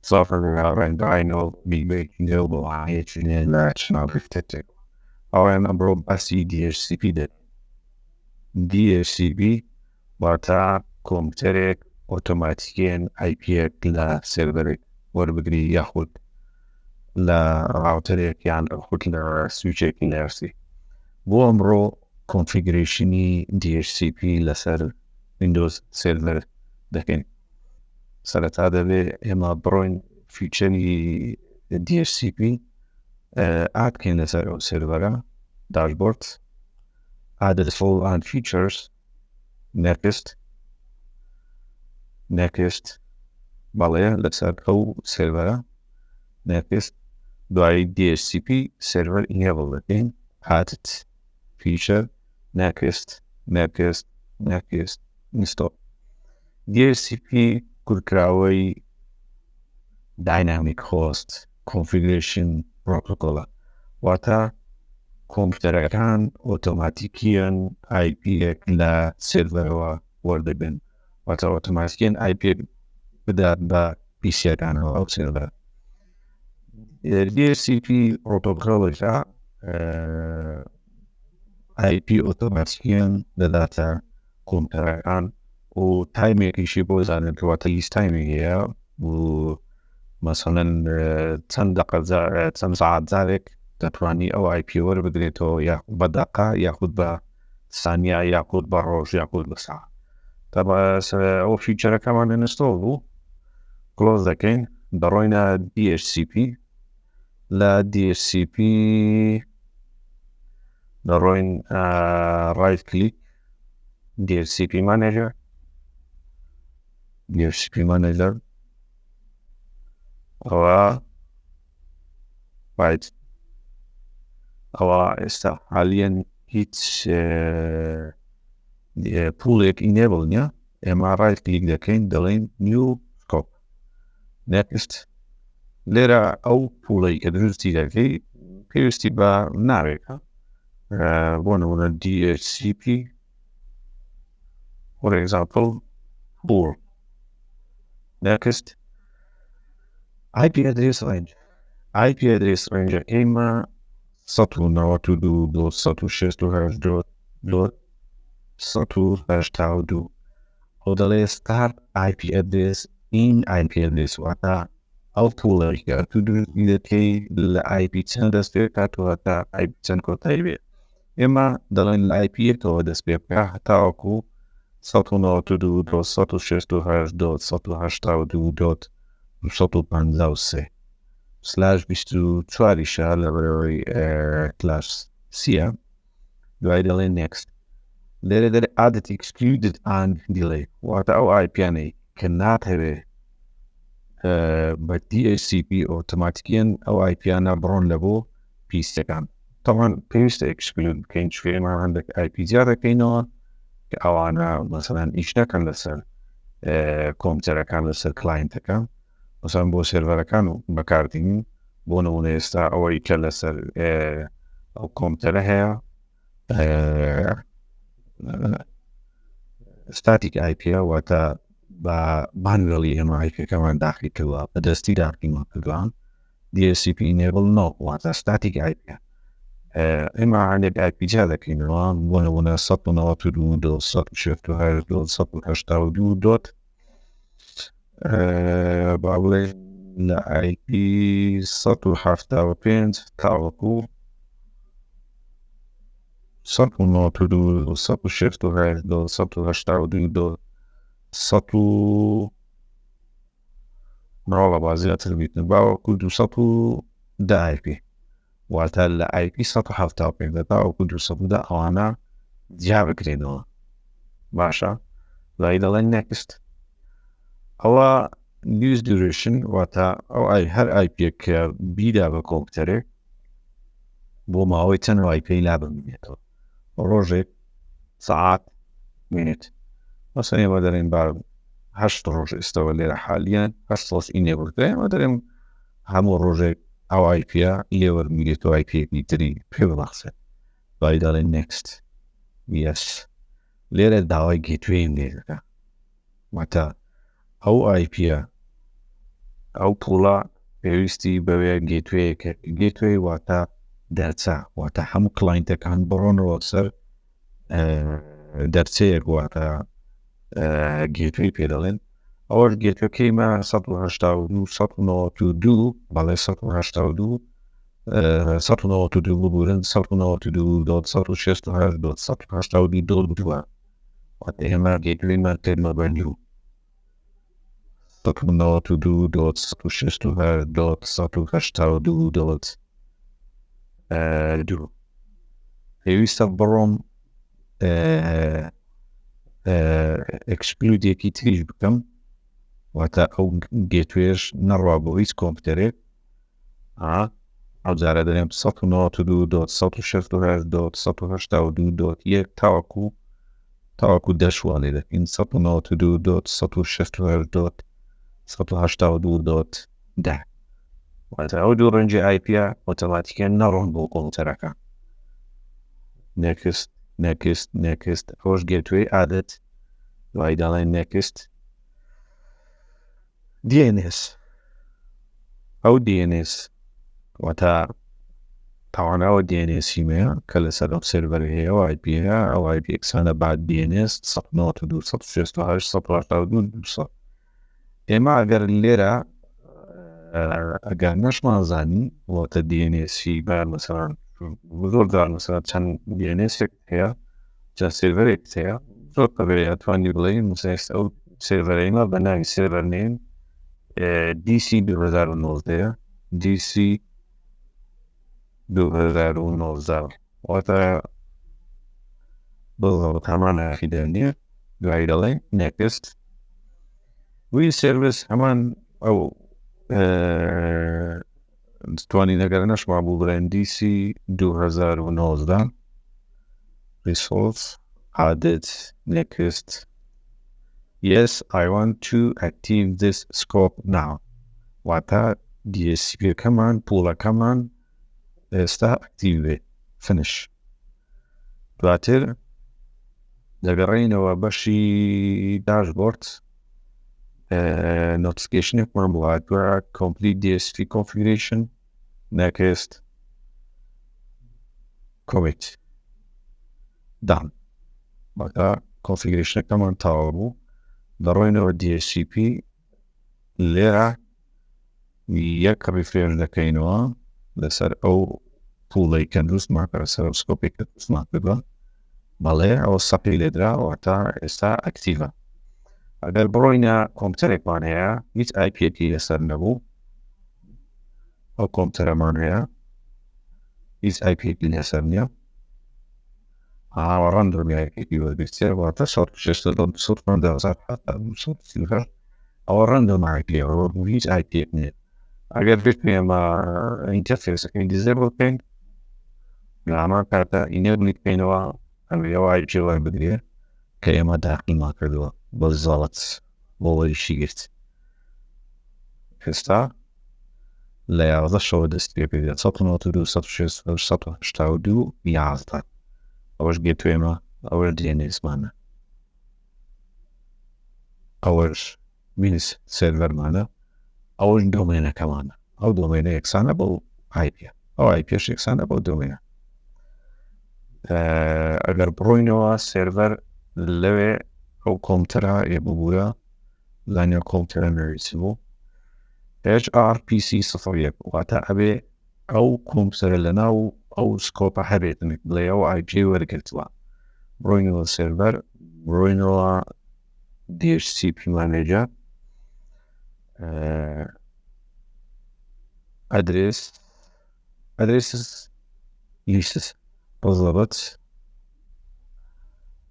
software and dino making available on internet national architecture. Our number of DHCP ده DHCP وقتا کامپیوتر اتوماتیکین IP لسرور وربگری یاخود لراوتر یان خود لسویچ نرسی. بو امرو کنفیگریشنی DHCP لسر ویندوز سرور دکن. سرتا داره اما بروین فیچری DHCP add کن لسر سرور داشبورد add the full and features next بالای لسر او سرور next دوای DHCP server enable again add feature next install DHCP kurkraway dynamic host configuration protocol wata کامپیوترەکان ئۆتۆماتیکیان IP لە سێرڤەرەوە وەردەگرن واتە ئۆتۆماتیکیان IP بدات بە پیسیەکانەوە ئەو سێرڤەر. DHCP پرۆتۆکۆڵێکە IP ئۆتۆماتیکیان دەداتە کۆمپیوتەرەکان و تایمێکیشی بۆ زانن کەواتە لیست تایمی هەیە و مەسەڵەن چەند دەقە چەند سەعات جارێک دەتوانی ئەو IP وەربگرێتەوە یا بە دەقە یاخود بە سانیا یاخود بە ڕۆژ یاخود بە ساعات. ئەو فیچەرەکەمان ئینستۆڵ بوو کلۆز دەکەین دەڕۆینە DHCP لە DHCP دەڕۆین ڕایت کلیک DHCP مانێجەر ئەوە باید ئەوە ئێستا حالیان هیچ پوڵێک ئینێبڵ نییە ئێمە ڕایت کلیک دەکەین دەڵێن نیو سکۆپ next لێرە ئەو پوڵەی کە دروستی دەکەی پێویستی بە ناوێکە بۆ نمونە DHCP for example pool next IP address range ئێمە 192.168.1.182 ئەو دەڵێ start IP address in IP address واتە ئەو پوڵێکە تو دروستی دەکەی لە IP چەند دەست پێ بکاتەوە تا IP چەند کۆتایی بێت. ئێمە دەڵێن لە IP یەکەوە دەست پێ بکە هەتاوەکو 192.168.182.153 /24 لە بەرەوەی کلاس سیە دوای دەڵێن next لێرە دەرێ added excluded and delay واتە ئەو IPیانەی کە ناتەوێ بە DHCP ئۆتۆماتیکیان ئەو IPیانە بڕۆن لە بۆ پیسەکان تاوان پێویستە exclude بکەین چێمە هەندێک IP زیاد دەکەینەوە کە ئەوانە مەسەڵەن ئیش نەکەن لەسەر کۆمپیوتەرەکان لەسەر کلاینتەکان مەسەڵەن بۆ سێرڤەرەکان و بەکاردێنین بۆ نمونە ئێستا ئەوەی کە لەسەر ئەو کۆمپیوتەرە هەیە ستاتیک IPە واتە بە مانوێڵی ئێمە IPەکەمان داخل کردووە بەدەستی داخلیمان کردووە DHCP enable no واتە ستاتیک IPە ئێمە هەندێک IP جا دەکەینەوە بۆ نمونە 192.168.182 با بڵێ لە IP 175 تاوەکو 192.168.182 مراڵە بازیاتر بیتن باوەکو 210 IP واتە لە IP 175 تاوەکو 210 ئەوانە جیا بکرێنەوە باشە لای دەڵێن next ئەوە news duration واتە ئەو هەر IPێک کە بیدا بە کۆمپیوتەرێک بۆ ماوەی چەند IP لا ببینێتەوە ڕۆژێک سەعات مینێت مەسەڵەن ئێمە دەڵێن با 8 ڕۆژ ئێستەوە لێرە حالیان 8 ڕۆژ ئینێبڵ ئێمە دەڵێن هەموو ڕۆژێک ئەو IPە لێوەرمیگرێتەوە IPێکی تری پێ بڵاخسێت دوای دەڵێن next yes لێرە داوای گێتوێیم لێ دەکات واتە ئەو IPە ئەو پوڵە پێویستی بەوێ گێتوەیەکە گێتوێ واتە دەرچە واتە هەموو کلاینتەکان بڕۆنەوە سەر دەرچەیەک واتە گێتوەی پێ دەڵێن ئەوە گێتوەکەیمە 1992 بەڵێ 1992 ببورن 1992 بووە واتە ئێمە گێتوەیمان تێمە بەرنیو 1992 پێویستە بڕۆم ئەکسکلودێکی تریش بکەم واتە ئەو گێتوێش نەڕوا بۆ هیچ کۆمپیوتەرێک ئەو جارە دەڵێم 1992 تاوەکو دەشوە لێ دەکەین 1992 واتە ئەو دوو ڕەنجی IP ئۆتۆماتیکیان نەڕۆن بۆ کۆمپیوتەرەکە next ئەوش گێتوێی عادەت دوای دەڵێن next DNS ئەو DNS واتە تاوانەوە DNS مەیە کە لەسەر ئەو سێرڤەر هەیە و IP هەیە ئەو IP ئەکسانە بعد DNS 1992 ئێمە ئەگەر لێرە ئەگەر نەشمانزانی واتە DNSی بەیان مەسەڵەن زۆردار مەسەڵەن چەند DNSێک هەیە چەند سێرڤەرێک هەیە زۆر بەبێ ئەتوانی بڵێین مەسەڵەن ئەو سێرڤەرەیمە بە ناوی سێرڤەر نێم DC 2019 DC 2019 واتە بڵڵ هەمانە خیدەنیە دوای دەڵێن next وی سێرڤیس هەمان ئەو توانی نەگەر نەشما بوو بڵێن DC 2019 results added next yes I want to active this scope now واتە DHCP کەمان پوڵەکەمان ئێستا ئەکتیڤێ finish دواتر دەگەڕێینەوە بەشی داشبۆرد notificationێکمان بڵاتوە complete DHCP configuration next commit done واتە configurationەکەمان تاوە بوو دەڕۆینەوە DHCP لێرە یەک ریفرێش دەکەینەوە لەسەر ئەو پوڵەی کە دروستمان کە لەسەر سکۆپێک کە دروستمان کردووە بەڵێ ئەوە سەپی لێدراوە تا ئێستا ئەکتیڤە ئەگەر بڕۆینە کۆمپیوتەرێکمان هەیە هیچ IPێکی لەسەر نەبوو ئەو کۆمپیوتەرەمان هەیە هیچ IPێکی لەسەر نییە ڕەندۆمیایەکێکی وەرگرتێ واتە 16 ئەوە ڕەندۆمایەکێەوە بوو هیچ IPێک نییە ئەگەر بێت پێمە ئینتەرفێسەکەی دیزێبڵ بکەین هەمان کاتە ئینێبلی بکەینەوە ئەوە IP وەربگرێ کە ئێمە داقیمان کردووە بە زاڵەت بۆ وەریشی گرت ئێستا لە 11 شەوە دەست پێ پێدێت 1992 11 ئەوەش گێتوێمە ئەوە DNSمانە ئەوەش مینس سێرڤەرمانە ئەوەش دۆمێنەکەمانە ئەو دۆمێنە یەکسانە بۆ IP ئەو IPش یەکسانە بۆ دۆمێنە ئەگەر بڕۆینەوە سێرڤەر لەوێ ئەو کۆمپیوتەرە ببووە زانیە کۆمپیوتەرە نوێویسی بوو HRPC 01 واتە ئەبێ ئەو کۆمپیوتەرە لەناو ئەو سکۆپە هەبێتن بڵێ ئەو IP وەرگرتووە بڕۆینەوە سێرڤەر بڕۆینەوە DHCP مانێجە ئەدرێسز لیستس بەزەبەت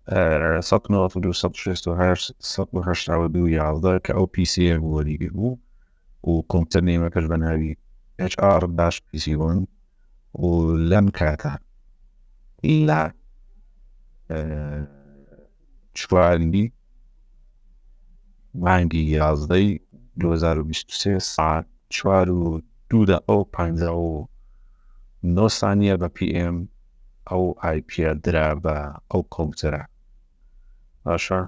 1962 کە ئەو PC وەریگر بوو و کۆمپیوتەر نێمەکەش بە ناوی HR-PC1 و لەم کاتە لە چوارنی مانگی 11 2023 ساعت 4:02 ئەو 59 سانیە بە PM ئەو IP درا بە ئەو کۆمپیوتەرە باشە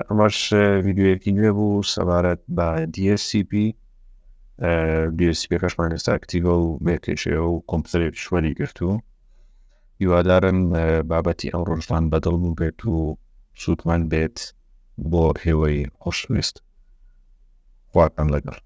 ئەمەش ڤیدیۆیەکی نوێ بوو سەبارەت بە DHCP DHCP کەشمان ئێستا ئەکتیڤە و بێکێشەیە و کۆمپیوتەرێکی شوەری گرتو هیوادارم بابەتی ئەم ڕۆژان بەدڵ بوو بێت و سوودمان بێت بۆ هێوەی خۆشویست خواتان لەگەڵ